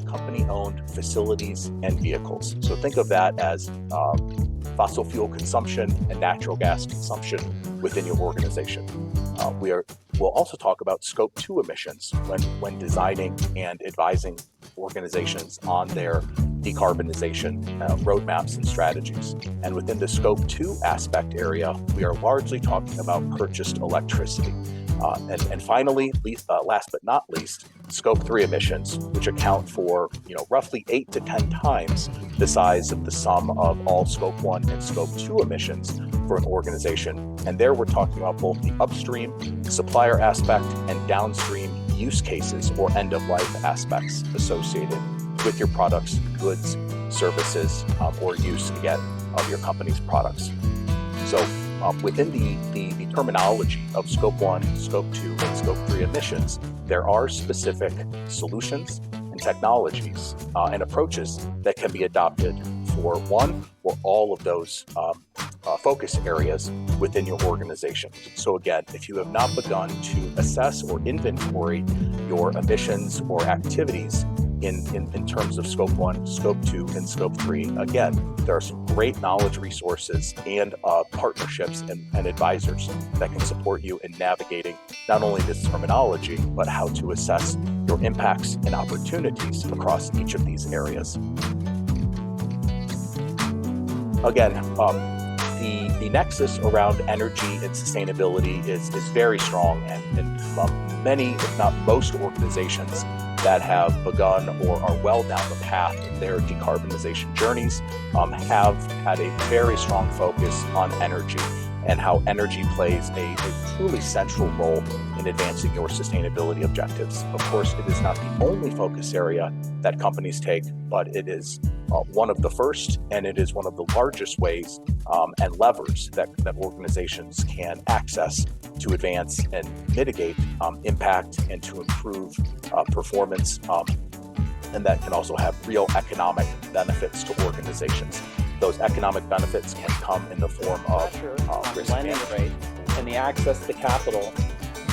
company-owned facilities and vehicles. So think of that as fossil fuel consumption and natural gas consumption within your organization. We'll also talk about Scope 2 emissions when designing and advising organizations on their decarbonization roadmaps and strategies. And within the Scope 2 aspect area, we are largely talking about purchased electricity. And finally, last but not least, Scope 3 emissions, which account for roughly 8 to 10 times the size of the sum of all Scope 1 and Scope 2 emissions for an organization. And there we're talking about both the upstream supplier aspect and downstream use cases or end-of-life aspects associated with your products, goods, services, or use, again, of your company's products. So within the terminology of Scope 1, Scope 2, and Scope 3 emissions, there are specific solutions and technologies and approaches that can be adopted for one or all of those focus areas within your organization. So again, if you have not begun to assess or inventory your emissions or activities in terms of Scope 1, Scope 2, and Scope 3, again, there are some great knowledge resources and partnerships and advisors that can support you in navigating not only this terminology, but how to assess your impacts and opportunities across each of these areas. Again, the nexus around energy and sustainability is very strong, and many, if not most, organizations that have begun or are well down the path in their decarbonization journeys have had a very strong focus on energy and how energy plays a truly central role in advancing your sustainability objectives. Of course, it is not the only focus area that companies take, but it is one of the first, and it is one of the largest ways and levers that organizations can access to advance and mitigate impact and to improve performance, and that can also have real economic benefits to organizations. Those economic benefits can come in the form of risk lending rate, and the access to capital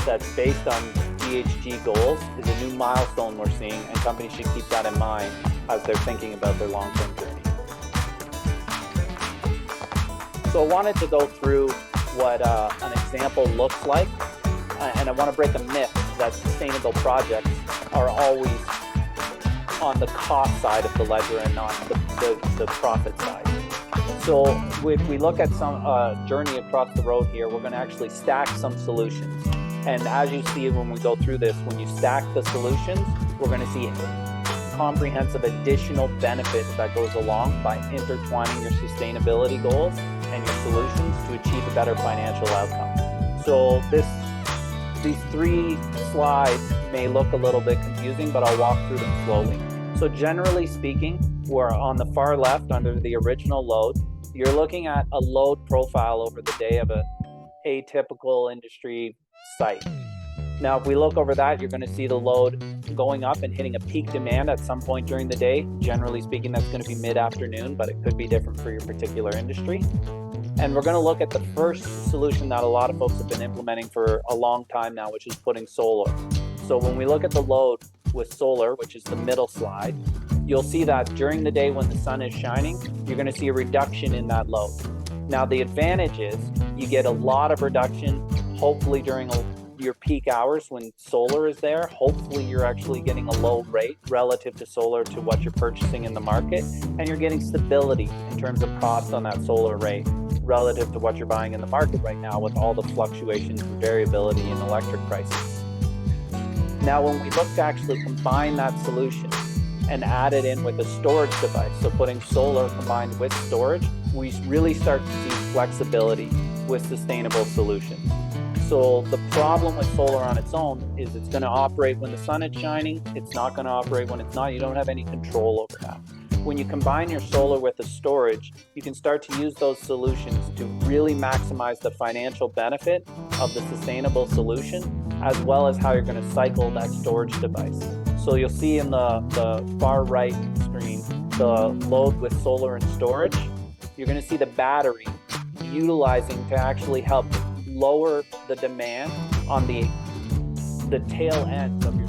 that's based on GHG goals is a new milestone we're seeing, and companies should keep that in mind as they're thinking about their long-term journey. So I wanted to go through what an example looks like, and I want to break a myth that sustainable projects are always on the cost side of the ledger and not the profit side. So if we look at some journey across the road here, we're going to actually stack some solutions. And as you see when we go through this, when you stack the solutions, we're going to see comprehensive additional benefits that goes along by intertwining your sustainability goals and your solutions to achieve a better financial outcome. So these three slides may look a little bit confusing, but I'll walk through them slowly. So generally speaking, we're on the far left under the original load. You're looking at a load profile over the day of an atypical industry site. Now, if we look over that, you're going to see the load going up and hitting a peak demand at some point during the day. Generally speaking, that's going to be mid-afternoon, but it could be different for your particular industry. And we're going to look at the first solution that a lot of folks have been implementing for a long time now, which is putting solar. So when we look at the load with solar, which is the middle slide, you'll see that during the day when the sun is shining, you're going to see a reduction in that load. Now, the advantage is you get a lot of reduction, hopefully during your peak hours when solar is there. Hopefully you're actually getting a low rate relative to solar to what you're purchasing in the market, and you're getting stability in terms of cost on that solar rate relative to what you're buying in the market right now with all the fluctuations and variability in electric prices. Now, when we look to actually combine that solution and add it in with a storage device, so putting solar combined with storage, we really start to see flexibility with sustainable solutions. So the problem with solar on its own is it's going to operate when the sun is shining. It's not going to operate when it's not. You don't have any control over that. When you combine your solar with the storage, you can start to use those solutions to really maximize the financial benefit of the sustainable solution, as well as how you're going to cycle that storage device. So you'll see in the far right screen, the load with solar and storage. You're going to see the battery utilizing to actually help lower the demand on the tail ends of your